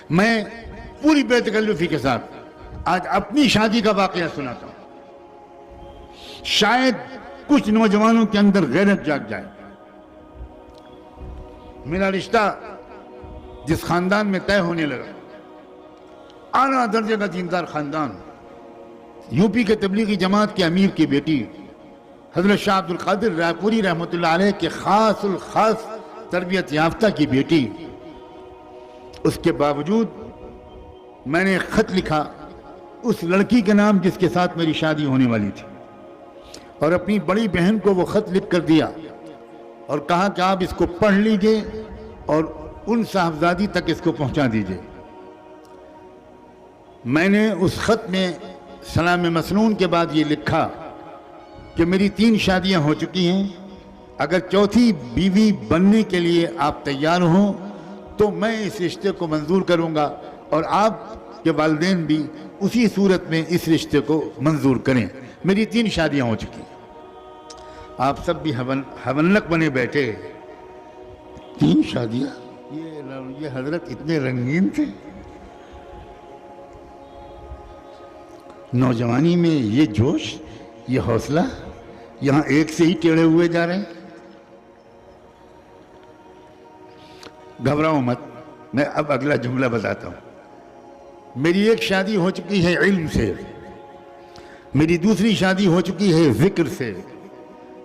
میں پوری بے تکلفی کے ساتھ آج اپنی شادی کا واقعہ سناتا ہوں، شاید کچھ نوجوانوں کے اندر غیرت جاگ جائے۔ میرا رشتہ جس خاندان میں طے ہونے لگا، اعلیٰ درجے کا دیندار خاندان، یو پی کے تبلیغی جماعت کے امیر کی بیٹی حضرت شاہ عبد القادر رائے پوری رحمۃ اللہ علیہ کے خاص الخاص تربیت یافتہ کی بیٹی، اس کے باوجود میں نے ایک خط لکھا اس لڑکی کے نام جس کے ساتھ میری شادی ہونے والی تھی، اور اپنی بڑی بہن کو وہ خط لکھ کر دیا اور کہا کہ آپ اس کو پڑھ لیجئے اور ان صاحبزادی تک اس کو پہنچا دیجئے۔ میں نے اس خط میں سلام مسنون کے بعد یہ لکھا کہ میری 3 شادیاں ہو چکی ہیں، اگر چوتھی بیوی بننے کے لیے آپ تیار ہوں تو میں اس رشتے کو منظور کروں گا، اور آپ کے والدین بھی اسی صورت میں اس رشتے کو منظور کریں۔ میری 3 شادیاں ہو چکی ہیں۔ آپ سب بھی حونک بنے بیٹھے، 3 شادیاں؟ یہ حضرت اتنے رنگین تھے؟ نوجوانی میں یہ جوش، یہ حوصلہ، یہاں ایک سے ہی ٹیڑھے ہوئے جا رہے ہیں۔ گھبراؤ مت، میں اب اگلا جملہ بتاتا ہوں۔ میری ایک شادی ہو چکی ہے علم سے، میری دوسری شادی ہو چکی ہے ذکر سے،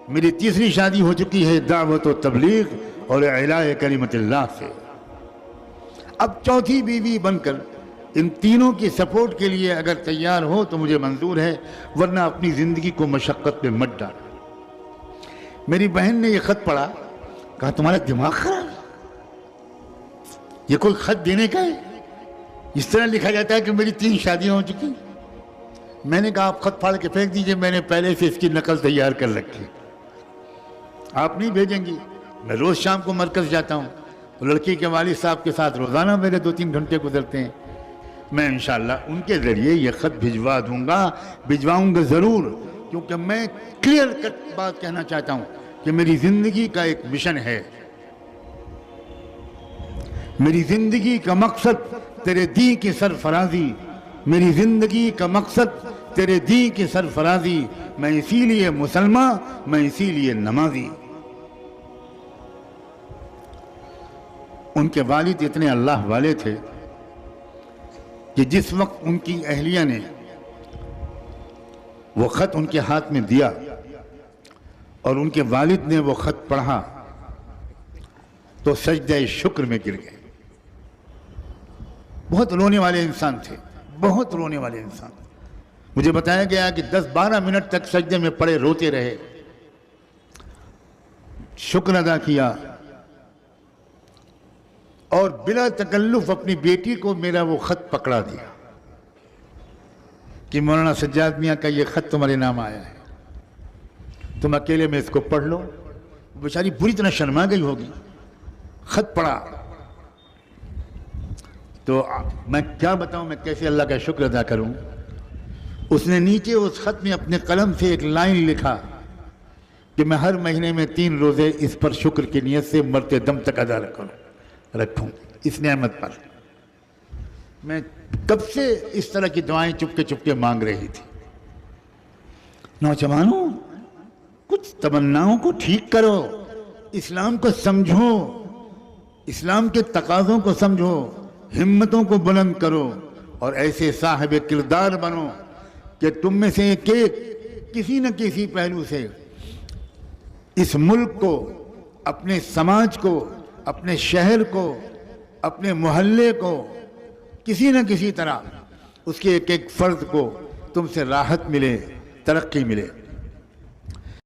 میری تیسری شادی ہو چکی ہے دعوت و تبلیغ اور اعلاء کلمت اللہ سے۔ اب چوتھی بیوی بن کر ان تینوں کی سپورٹ کے لیے اگر تیار ہو تو مجھے منظور ہے، ورنہ اپنی زندگی کو مشقت میں مت ڈال۔ میری بہن نے یہ خط پڑھا، کہا تمہارا دماغ خراب ہے، یہ کوئی خط دینے کا ہے؟ اس طرح لکھا جاتا ہے کہ میری 3 شادیاں ہو چکی۔ میں نے کہا آپ خط پھاڑ کے پھینک دیجئے، میں نے پہلے سے اس کی نقل تیار کر رکھی، آپ نہیں بھیجیں گی؟ میں روز شام کو مرکز جاتا ہوں، تو لڑکی کے والد صاحب کے ساتھ روزانہ میرے 2-3 گھنٹے گزرتے ہیں، میں انشاءاللہ ان کے ذریعے یہ خط بھجواؤں گا ضرور، کیونکہ میں کلیئر کٹ بات کہنا چاہتا ہوں کہ میری زندگی کا ایک مشن ہے، میری زندگی کا مقصد تیرے دین کی سرفرازی، میری زندگی کا مقصد تیرے دین کی سرفرازی، میں اسی لیے مسلمان، میں اسی لیے نمازی۔ ان کے والد اتنے اللہ والے تھے کہ جس وقت ان کی اہلیہ نے وہ خط ان کے ہاتھ میں دیا اور ان کے والد نے وہ خط پڑھا تو سجدہ شکر میں گر گئے۔ بہت رونے والے انسان تھے، بہت رونے والے انسان۔ مجھے بتایا گیا کہ 10-12 منٹ تک سجدے میں پڑے روتے رہے، شکر ادا کیا، اور بلا تکلف اپنی بیٹی کو میرا وہ خط پکڑا دیا کہ مولانا سجاد میاں کا یہ خط تمہارے نام آیا ہے، تم اکیلے میں اس کو پڑھ لو۔ بیچاری بری طرح شرما گئی ہوگی، خط پڑھا تو میں کیا بتاؤں، میں کیسے اللہ کا شکر ادا کروں۔ اس نے نیچے اس خط میں اپنے قلم سے ایک لائن لکھا کہ میں ہر مہینے میں 3 روزے اس پر شکر کی نیت سے مرتے دم تک ادا رکھوں اس نعمت پر۔ میں کب سے اس طرح کی دعائیں چپکے مانگ رہی تھی۔ نوجوانوں، کچھ تمناؤں کو ٹھیک کرو، اسلام کو سمجھو، اسلام کے تقاضوں کو سمجھو، ہمتوں کو بلند کرو، اور ایسے صاحب کردار بنو کہ تم میں سے ایک کسی نہ کسی پہلو سے اس ملک کو، اپنے سماج کو، اپنے شہر کو، اپنے محلے کو، کسی نہ کسی طرح اس کے ایک فرد کو تم سے راحت ملے، ترقی ملے۔